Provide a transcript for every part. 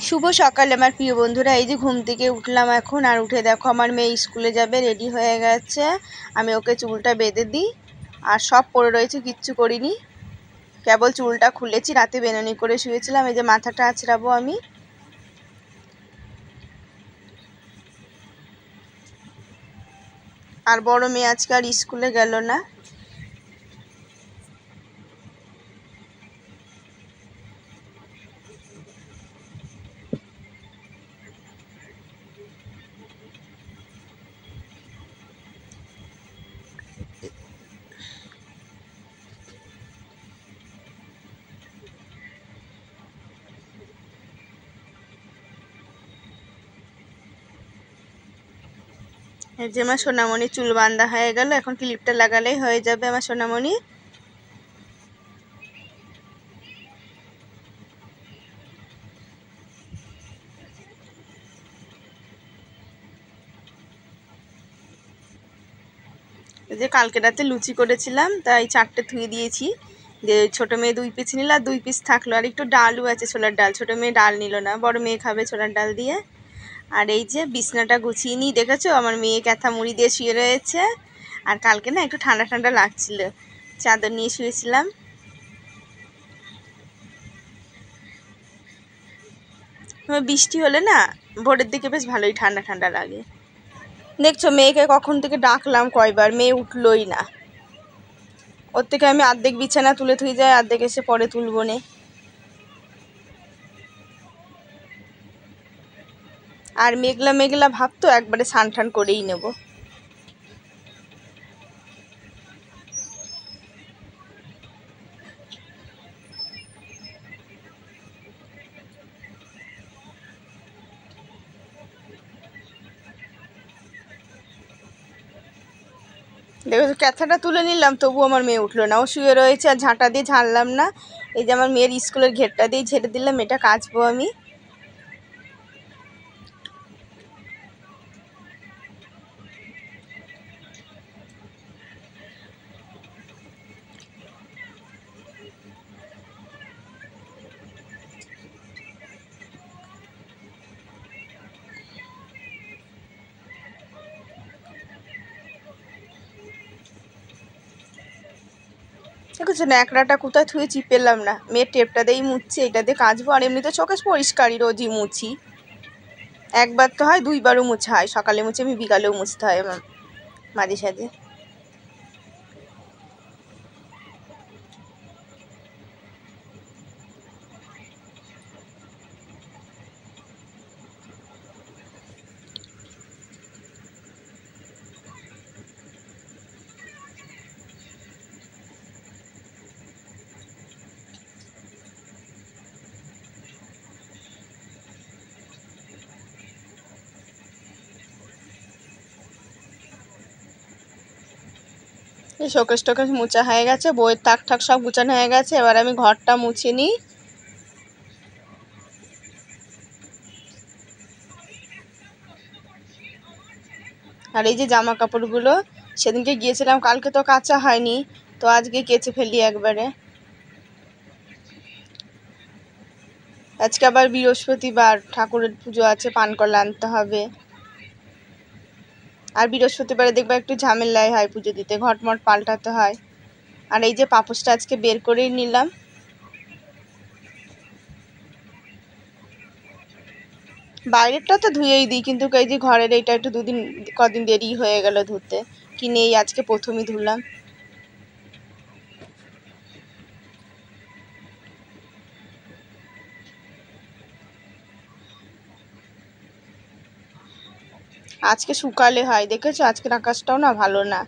শুভ সকাল আমার প্রিয় বন্ধুরা। এই যে ঘুম থেকে উঠলাম এখন, আর উঠে দেখো আমার মেয়ে স্কুলে যাবে, রেডি হয়ে গেছে। আমি ওকে চুলটা বেঁধে দিই, আর সব পরে রয়েছে, কিচ্ছু করিনি, কেবল চুলটা খুলেছি। রাতে বেনুনি করে শুয়েছিলাম, এই যে মাথাটা আঁচড়াবো আমি। আর বড় মেয়ে আজকে আর স্কুলে গেল না। এই যে আমার সোনামণি চুল বাঁধা হয়ে গেল, এখন ক্লিপটা লাগালেই হয়ে যাবে আমার সোনামণি। এই যে কালকে রাতে লুচি করেছিলাম, তাই 4টে ধুয়ে দিয়েছি। যে ছোটো মেয়ে 2 পিস নিল, আর 2 পিস থাকলো, আর একটু ডালও আছে, ছোলার ডাল। ছোটো মেয়ে ডাল নিল না, বড় মেয়ে খাবে ছোলার ডাল দিয়ে। আর এই যে বিছনাটা গুছিয়ে নিই, দেখেছো আমার মেয়ে ক্যাথা মুড়ি দিয়ে শুয়ে রয়েছে। আর কালকে না একটু ঠান্ডা ঠান্ডা লাগছিল, চাদর নিয়ে শুয়েছিলাম। বৃষ্টি হলে না ভোরের দিকে বেশ ভালোই ঠান্ডা ঠান্ডা লাগে। দেখছো মেয়েকে কখন থেকে ডাকলাম কয়বার, মেয়ে উঠলোই না। ওর থেকে আমি অর্ধেক বিছানা তুলে থুই যাই, অর্ধেক এসে পরে তুলবো নে। আর মেঘলা মেঘলা ভাব তো, একবারে স্নান টান করেই নেব। দেখো ক্যাথাটা তুলে নিলাম, তবু আমার মেয়ে উঠলো না, ও শুয়ে রয়েছে। আর ঝাঁটা দিয়ে ঝাড়লাম না, এই যে আমার মেয়ের স্কুলের ঘেরটা দিয়ে ঝেড়ে দিলাম, এটা কাচবো আমি। দেখেছো ন্যাকড়াটা কোথায় থুয়েছি, পেলাম না। মেয়ের টেপটা দিয়েই মুছছি, এটা দিয়ে কাচবো। আর এমনিতে চোখে পরিষ্কারই, রোজই মুছি। একবার তো হয়, 2বারও মুছা হয়, সকালে মুছে আমি বিকালেও মুছতে হয় আমার মাঝে সাঝে। এই শোকেস টোকেস মোছা হয়ে গেছে, বইয়ের তাক ঠাক সব গুছানো হয়ে গেছে। এবার আমি ঘরটা মুছে নিই। আর এই যে জামা কাপড়গুলো সেদিনকে গিয়েছিলাম, কালকে তো কাচা হয়নি, তো আজকে কেচে ফেলি একবারে। আজকে আবার বৃহস্পতিবার, ঠাকুরের পুজো আছে, পানকলা আনতে হবে। আর বৃহস্পতিবারে দেখবা একটু ঝামেলাই হয় পুজো দিতে, ঘটমট পাল্টাতে হয়। আর এই যে পাপোশটা আজকে বের করেই নিলাম। বাইরেরটা তো ধুয়েই দিই, কিন্তু এই যে ঘরের এইটা একটু কদিন দেরি হয়ে গেল ধুতে, কিনে এই আজকে প্রথমই ধুলাম। আজকে শুকালে হয়, দেখেছো আজকের আকাশটাও না ভালো না।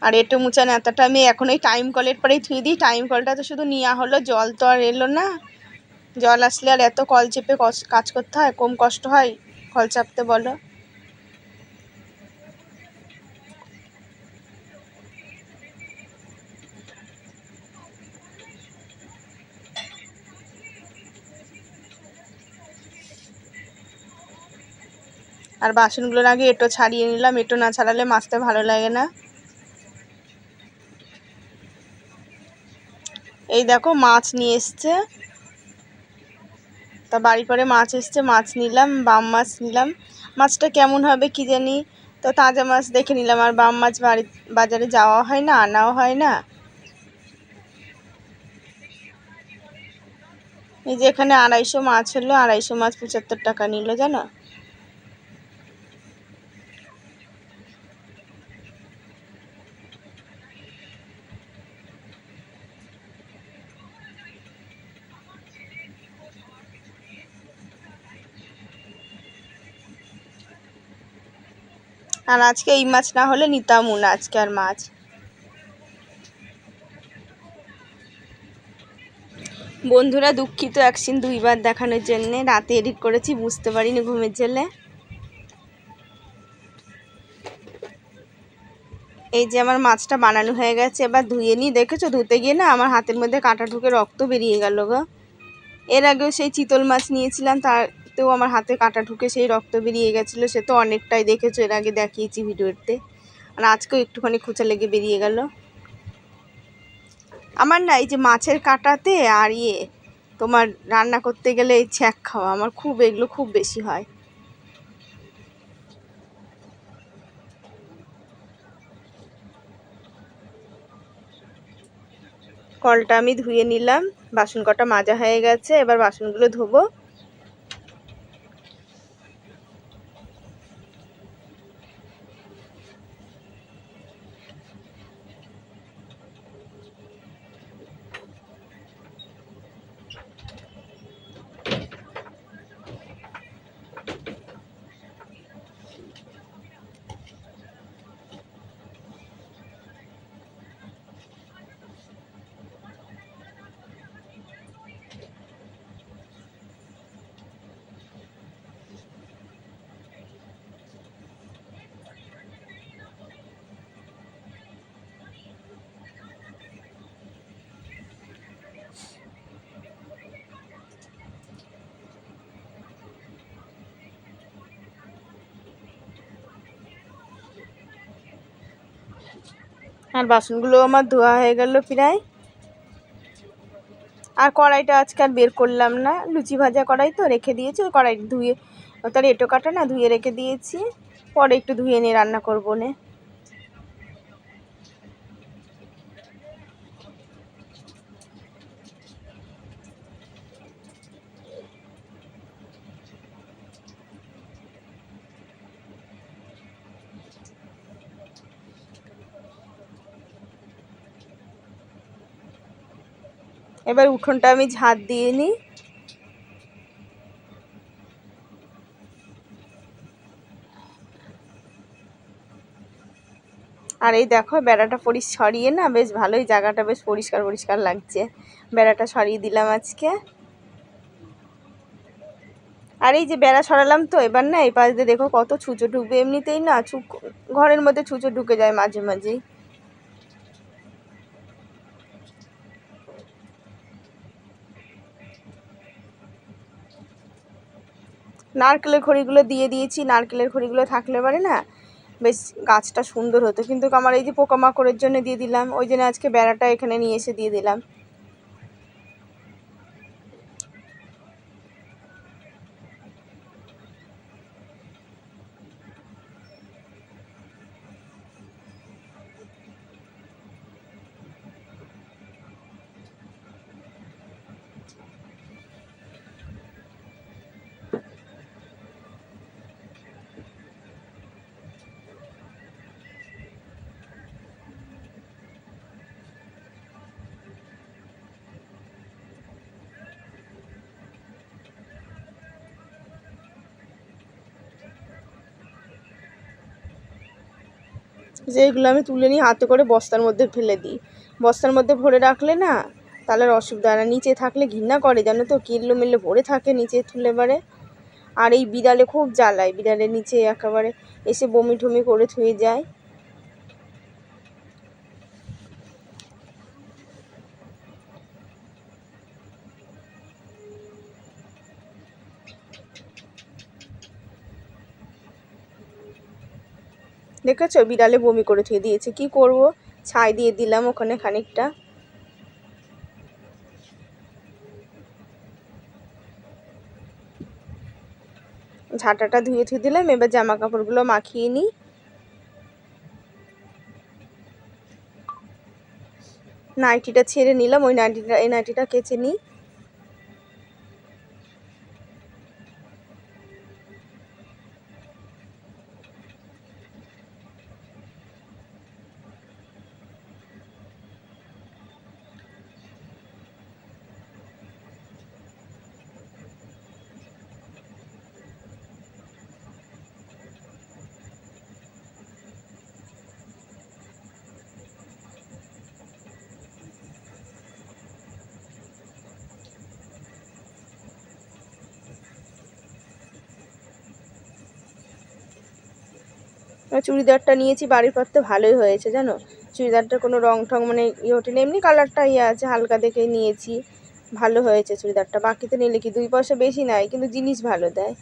আর এঁটো মুছা নেতাটা আমি এখন এই টাইম কলের পরেই ধুয়ে দিই। টাইম কলটা তো শুধু নেওয়া হলো, জল তো আর এলো না। জল আসলে আর এত কল চেপে কাজ করতে হয়, কম কষ্ট হয় কল চাপতে বলো। আর বাসনগুলোর আগে এঁটো ছাড়িয়ে নিলাম, এঁটো না ছাড়ালে মাজতে ভালো লাগে না। এই দেখো মাছ নিয়ে এসছে, তা বাড়ি পরে মাছ এসছে, মাছ নিলাম, বাম মাছ নিলাম। মাছটা কেমন হবে কি জানি, তো তাজা মাছ দেখে নিলাম। আর বাম মাছ বাজারে যাওয়া হয় না, আনাও হয় না। এই যে এখানে 250 মাছ হলো, 250 মাছ 75 টাকা নিল জানো। আর আজকে এই মাছ না হলে নিতামও না আজকে আর মাছ। বন্ধুরা দুঃখিত, অ্যাকশন 2বার দেখানোর জন্যে। রাতে এডিট করেছি, বুঝতে পারিনি ঘুমের জেলে। এই যে আমার মাছটা বানানো হয়ে গেছে, এবার ধুয়ে নিই। দেখেছো ধুতে গিয়ে না আমার হাতের মধ্যে কাঁটা ঢুকে রক্ত বেরিয়ে গেল গো। এর আগেও সেই চিতল মাছ নিয়েছিলাম, তাতেও আমার হাতে কাঁটা ঢুকে সেই রক্ত বেরিয়ে গেছিলো। সে তো অনেকটাই, দেখেছো এর আগে দেখিয়েছি ভিডিওতে। আর আজকেও একটুখানি খোঁচা লেগে বেরিয়ে গেল আমার। না এই যে মাছের কাঁটাতে আর তোমার রান্না করতে গেলে এই ছ্যাঁক খাওয়া আমার এগুলো খুব বেশি হয়। কলটা আমি ধুয়ে নিলাম, বাসন কটা মাজা হয়ে গেছে, এবার বাসনগুলো ধোবো। আর বাসনগুলো আমার ধোয়া হয়ে গেল প্রায়। আর কড়াইটা আজকে আর বের করলাম না, লুচি ভাজা কড়াই তো রেখে দিয়েছি। ওই কড়াই ধুয়ে, তার এঁটো কাটা না, ধুয়ে রেখে দিয়েছি। পরে একটু ধুয়ে নিয়ে রান্না করবো নে। এবার উঠোনটা আমি ঝাঁট দিয়ে নিই। আর এই দেখো বেড়াটা সরিয়ে না বেশ ভালোই, জায়গাটা বেশ পরিষ্কার পরিষ্কার লাগছে। বেড়াটা সরিয়ে দিলাম আজকে। আর এই যে বেড়া সরালাম তো, এবার না এই পাশ দিয়ে দেখো কত ছুঁচো ঢুকবে। এমনিতেই না ঘরের মধ্যে ছুঁচো ঢুকে যায় মাঝে মাঝেই। নারকেলের খড়িগুলো দিয়ে দিয়েছি, নারকেলের খড়িগুলো থাকলে পারে না বেশ গাছটা সুন্দর হতো। কিন্তু আমার এই যে পোকামাকড়ের জন্য দিয়ে দিলাম, ওই জন্য আজকে বেড়াটা এখানে নিয়ে এসে দিয়ে দিলাম। যেগুলো আমি তুলে নিই হাতে করে বস্তার মধ্যে ফেলে দিই। বস্তার মধ্যে ভরে রাখলে না তাহলে আর অসুবিধা হয় না। নিচে থাকলে ঘৃণা করে জানো তো, কিলো মিলে ভরে থাকে নিচে তুলে বারে। আর এই বিড়ালে খুব জ্বালায়, বিড়ালের নিচে একেবারে এসে বমি টমি করে থুয়ে যায়। দেখেছো বিড়ালে বমি করে থুয়ে দিয়েছে, কি করব, ছাই দিয়ে দিলাম ওখানে খানিকটা। ঝাঁটাটা ধুয়ে থুয়ে দিলাম, এবার জামা কাপড়গুলো মাখিয়ে নিই। নাইটিটা ছেড়ে নিলাম, এই নাইটিটা কেচে নিই। চুড়িদারটা নিয়েছি বাড়ির পর, তো ভালোই হয়েছে জানো, চুড়িদারটা কোনো রং ঠং মানে ইয়ে ওঠেনি, এমনি কালারটা ইয়ে আছে হালকা দেখে নিয়েছি, ভালো হয়েছে চুড়িদারটা। বাকিতে নিলে কি 2 পয়সা বেশি নেয় কিন্তু জিনিস ভালো দেয়।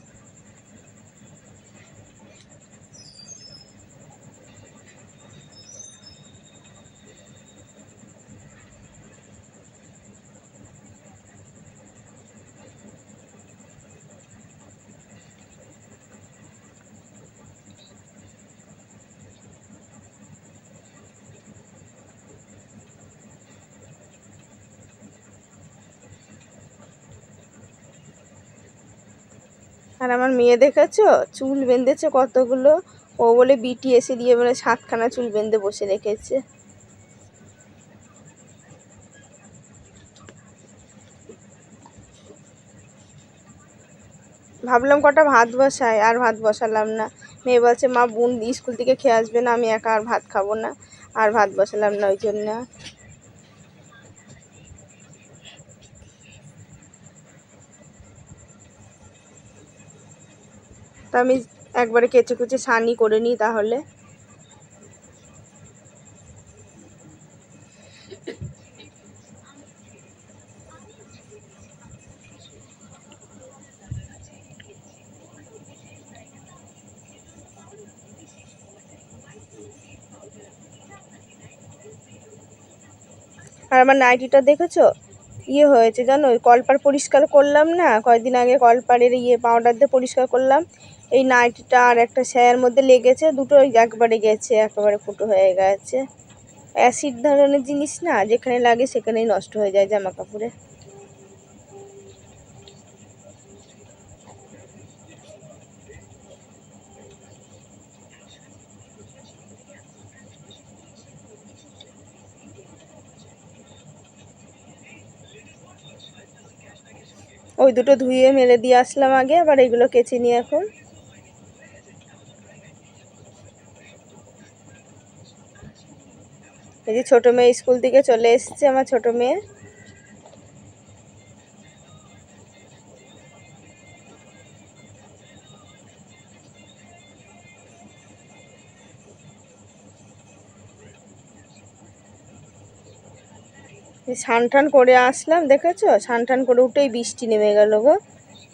আর আমার মেয়ে দেখেছো চুল বেঁধেছে কতগুলো, ও বলে বিটিএসে দিয়ে বলে 7খানা চুল বেঁধে বসে রেখেছে। ভাবলাম কটা ভাত বসাই, আর ভাত বসালাম না। মেয়ে বলছে মা বোন স্কুল থেকে খেয়ে আসবে না, আমি একা আর ভাত খাবো না, আর ভাত বসালাম না ওই জন্য। তা আমি একবারে কেচে কুচে সানি করে নিই তাহলে। আর আমার নাইটিটা দেখেছো ইয়ে হয়েছে জানো, ওই কলপার পরিষ্কার করলাম না কয়েকদিন আগে, কলপারের ইয়ে পাউডার দিয়ে পরিষ্কার করলাম, এই নাইটিটা আর একটা স্যার মধ্যে লেগেছে, দুটো একবারে গেছে, একেবারে ফুটো হয়ে গেছে। অ্যাসিড ধরনের জিনিস না, যেখানে লাগে সেখানেই নষ্ট হয়ে যায় জামা কাপড়ে। ওই দুটো ধুয়ে মেলে দিয়ে আসলাম আগে, আবার এগুলো কেচে নিই এখন। এই যে ছোটো মেয়ে স্কুল থেকে চলে এসছে, আমার ছোটো মেয়ে। স্নান টান করে আসলাম, দেখেছো স্নান টান করে উঠেই বৃষ্টি নেমে গেল গো,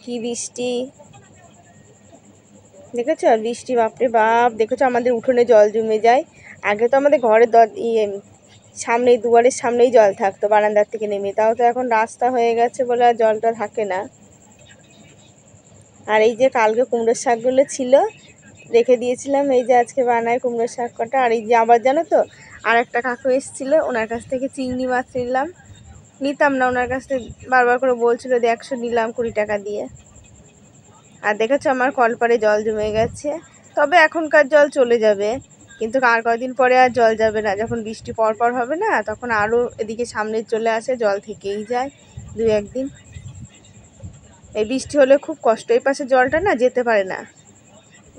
কি বৃষ্টি দেখেছো, আর বৃষ্টি বাপরে বাপ, দেখেছো আমাদের উঠোনে জল জমে যায়। আগে তো আমাদের ঘরের সামনেই দুয়ারের সামনেই জল থাকতো বারান্দার থেকে নেমে, তাও তো এখন রাস্তা হয়ে গেছে বলে আর জলটা থাকে না। আর এই যে কালকে কুমড়োর শাকগুলো ছিল রেখে দিয়েছিলাম, এই যে আজকে বানায় কুমড়োর শাক কটা। আর এই যে আবার জানো তো আর একটা কাকু এসেছিলো, ওনার কাছ থেকে চিংড়ি মাছ নিতাম না, ওনার কাছ থেকে বারবার করে বলছিল যে 100 নিলাম 20 টাকা দিয়ে। আর দেখেছো আমার কলপারে জল জমে গেছে, তবে এখনকার জল চলে যাবে, কিন্তু আর কয়েকদিন পরে আর জল যাবে না, যখন বৃষ্টি পরপর হবে না তখন আরও এদিকে সামনে চলে আসে, জল থেকেই যায় 2-1 দিন। এই বৃষ্টি হলে খুব কষ্ট, এই পাশে জলটা না যেতে পারে না,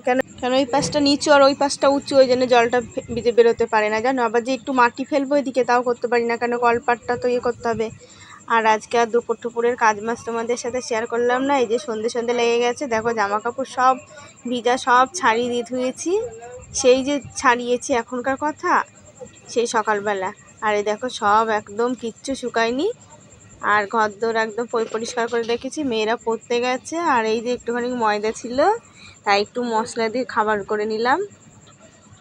কেন এই পাশটা নিচু আর ওই পাশটা উঁচু, ওই জন্য জলটা বেরোতে পারে না জানো। আবার যে একটু মাটি ফেলবো এদিকে তাও করতে পারি না, কেন কলপাটটা তো ইয়ে করতে হবে। আর আজকে আর দুপুরের কাজ মাছ তোমাদের সাথে শেয়ার করলাম না, এই যে সন্ধে লেগে গেছে, দেখো জামা কাপড় সব ভিজা, সব ছাড়িয়ে দিয়ে ধুয়েছি, সেই যে ছাড়িয়েছি এখনকার কথা, সেই সকালবেলা। আর এই দেখো সব একদম কিচ্ছু শুকায়নি, আর ঘরদোর একদম পরিষ্কার করে রেখেছি, মেয়েরা পড়তে গেছে। আর এই যে একটুখানি ময়দা ছিল, তাই একটু মশলা দিয়ে খাবার করে নিলাম।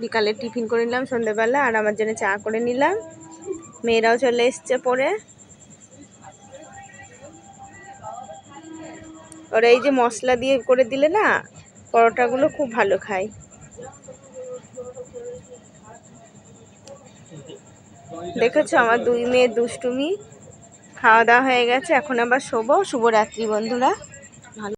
বিকালে টিফিন করে নিলাম সন্ধ্যেবেলা, আর আমার জন্য চা করে নিলাম। মেয়েরাও চলে এসছে পরে। ওরা এই যে মশলা দিয়ে করে দিলে না পরোটাগুলো খুব ভালো খায়। দেখেছো আমার দুই মেয়ের দুষ্টুমি। খাওয়া দাওয়া হয়ে গেছে, এখন আবার শোবো। শুভরাত্রি বন্ধুরা।